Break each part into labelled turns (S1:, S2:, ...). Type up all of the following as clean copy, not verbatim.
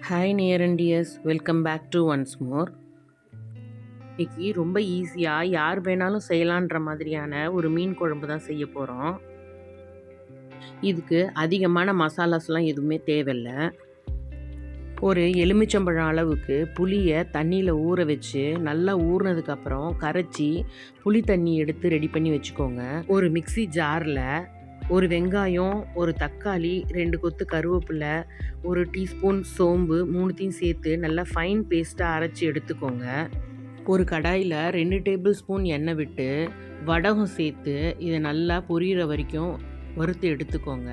S1: Hi near and dears, welcome back to once more. இன்னைக்கு ரொம்ப ஈஸியாக யார் வேணாலும் செய்யலான்ற மாதிரியான ஒரு மீன் குழம்பு தான் செய்ய போகிறோம். இதுக்கு அதிகமான மசாலாஸ்லாம் எதுவுமே தேவையில்லை. ஒரு எலுமிச்சம்பழம் அளவுக்கு புளியை தண்ணியில் ஊற வச்சு நல்லா ஊறினதுக்கப்புறம் கரைச்சி புளி தண்ணி எடுத்து ரெடி பண்ணி வச்சுக்கோங்க. ஒரு மிக்ஸி ஜாரில் ஒரு வெங்காயம், ஒரு தக்காளி, 2 கொத்து கருவேப்பிலை, 1 டீஸ்பூன் சோம்பு, 3த்தையும் சேர்த்து நல்லா ஃபைன் பேஸ்ட்டாக அரைச்சி எடுத்துக்கோங்க. ஒரு கடாயில் 2 டேபிள் ஸ்பூன் எண்ணெய் விட்டு வடகம் சேர்த்து இதை நல்லா பொரியிற வரைக்கும் வறுத்து எடுத்துக்கோங்க.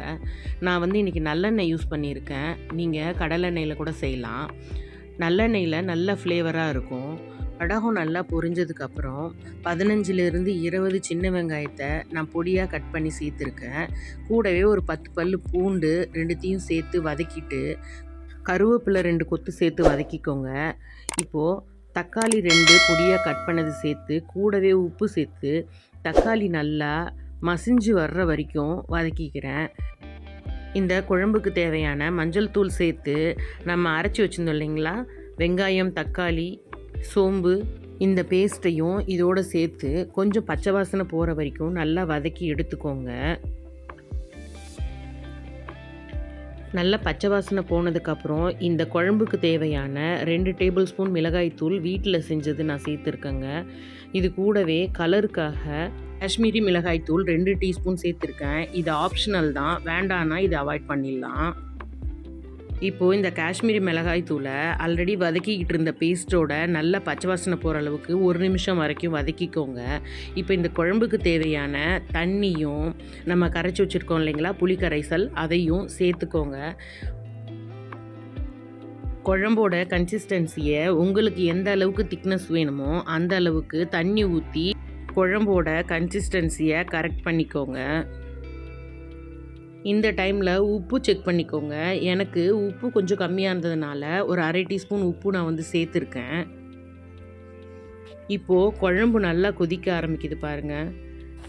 S1: நான் இன்றைக்கி நல்லெண்ணெய் யூஸ் பண்ணியிருக்கேன். நீங்கள் கடலெண்ணெயில் கூட செய்யலாம். நல்லெண்ணெயில் நல்ல ஃப்ளேவராக இருக்கும். வடகம் நல்லா பொரிஞ்சதுக்கப்புறம் 15லேருந்து 20 சின்ன வெங்காயத்தை நான் பொடியாக கட் பண்ணி சேர்த்துருக்கேன். கூடவே ஒரு 10 பல் பூண்டு 2த்தையும் சேர்த்து வதக்கிட்டு கருவேப்பிலை 2 கொத்து சேர்த்து வதக்கிக்கோங்க. இப்போது தக்காளி 2 பொடியாக கட் பண்ணது சேர்த்து கூடவே உப்பு சேர்த்து தக்காளி நல்லா மசிஞ்சு வர்ற வரைக்கும் வதக்கிக்கிறேன். இந்த குழம்புக்கு தேவையான மஞ்சள் தூள் சேர்த்து நம்ம அரைச்சி வச்சுருந்தோம் இல்லைங்களா, வெங்காயம், தக்காளி, சோம்பு, இந்த பேஸ்ட்டையும் இதோடு சேர்த்து கொஞ்சம் பச்சை வாசனை போகிற வரைக்கும் நல்லா வதக்கி எடுத்துக்கோங்க. நல்லா பச்சை வாசனை போனதுக்கப்புறம் இந்த குழம்புக்கு தேவையான 2 டேபிள் ஸ்பூன் மிளகாய்த்தூள் வீட்டில் செஞ்சது நான் சேர்த்துருக்கேங்க. இது கூடவே கலருக்காக காஷ்மீரி மிளகாய்த்தூள் 2 டீஸ்பூன் சேர்த்துருக்கேன். இது ஆப்ஷனல் தான், வேண்டான்னா இதை அவாய்ட் பண்ணிடலாம். இப்போது இந்த காஷ்மீரி மிளகாய் தூளை ஆல்ரெடி வதக்கிக்கிட்டு இருந்த பேஸ்ட்டோட நல்லா பச்சை வாசனை போகிற அளவுக்கு 1 நிமிஷம் வரைக்கும் வதக்கிக்கோங்க. இப்போ இந்த குழம்புக்கு தேவையான தண்ணியும் நம்ம கரைச்சி வச்சுருக்கோம் இல்லைங்களா, புளி கரைசல், அதையும் சேர்த்துக்கோங்க. குழம்போட கன்சிஸ்டன்சியை உங்களுக்கு எந்த அளவுக்கு திக்னஸ் வேணுமோ அந்த அளவுக்கு தண்ணி ஊற்றி குழம்போட கன்சிஸ்டன்சியை கரெக்ட் பண்ணிக்கோங்க. இந்த டைமில் உப்பு செக் பண்ணிக்கோங்க. எனக்கு உப்பு கொஞ்சம் கம்மியாக இருந்ததுனால ஒரு 1/2 டீஸ்பூன் உப்பு நான் சேர்த்துருக்கேன். இப்போது குழம்பு நல்லா கொதிக்க ஆரம்பிக்குது பாருங்கள்.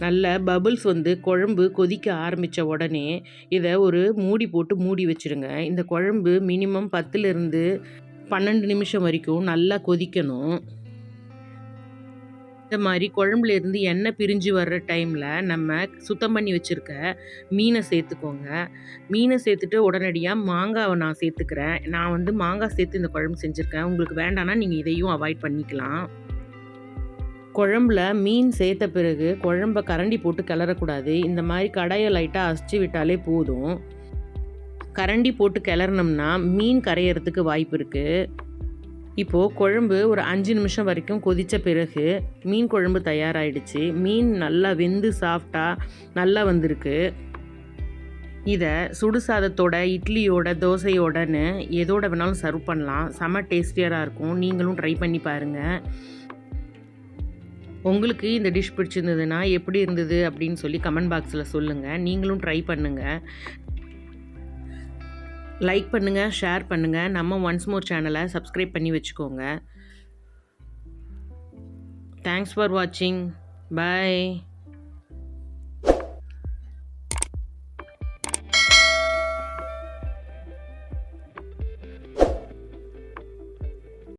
S1: நல்ல பபுள்ஸ் குழம்பு கொதிக்க ஆரம்பித்த உடனே இதை ஒரு மூடி போட்டு மூடி வச்சுருங்க. இந்த குழம்பு மினிமம் 10லேருந்து 12 நிமிஷம் வரைக்கும் நல்லா கொதிக்கணும். இந்த மாதிரி குழம்புலேருந்து எண்ணெய் பிரிஞ்சு வர்ற டைமில் நம்ம சுத்தம் பண்ணி வச்சுருக்க மீனை சேர்த்துக்கோங்க. மீனை சேர்த்துட்டு உடனடியாக மாங்காவை நான் சேர்த்துக்கிறேன். நான் மாங்காய் சேர்த்து இந்த குழம்பு செஞ்சுருக்கேன். உங்களுக்கு வேண்டான்னா நீங்கள் இதையும் அவாய்ட் பண்ணிக்கலாம். குழம்புல மீன் சேர்த்த பிறகு குழம்ப கரண்டி போட்டு கிளறக்கூடாது. இந்த மாதிரி கடாயை லைட்டாக அசிச்சு விட்டாலே போதும். கரண்டி போட்டு கிளறினோம்னா மீன் கரையிறதுக்கு வாய்ப்பு இருக்குது. இப்போது குழம்பு ஒரு 5 நிமிஷம் வரைக்கும் கொதித்த பிறகு மீன் குழம்பு தயாராகிடுச்சு. மீன் நல்லா வெந்து சாஃப்டாக நல்லா வந்திருக்கு. இதை சுடு சாதத்தோட, இட்லியோட, தோசையோடன்னு எதோட வேணாலும் சர்வ் பண்ணலாம். செம்ம டேஸ்டியராக இருக்கும். நீங்களும் ட்ரை பண்ணி பாருங்கள். உங்களுக்கு இந்த டிஷ் பிடிச்சிருந்ததுன்னா எப்படி இருந்தது அப்படின்னு சொல்லி கமெண்ட் பாக்ஸில் சொல்லுங்கள். நீங்களும் ட்ரை பண்ணுங்கள். லைக் பண்ணுங்கள், ஷேர் பண்ணுங்கள். நம்ம ஒன்ஸ் மோர் சேனலை சப்ஸ்கிரைப் பண்ணி வச்சுக்கோங்க. தேங்க்ஸ் ஃபார் வாட்சிங். பாய்.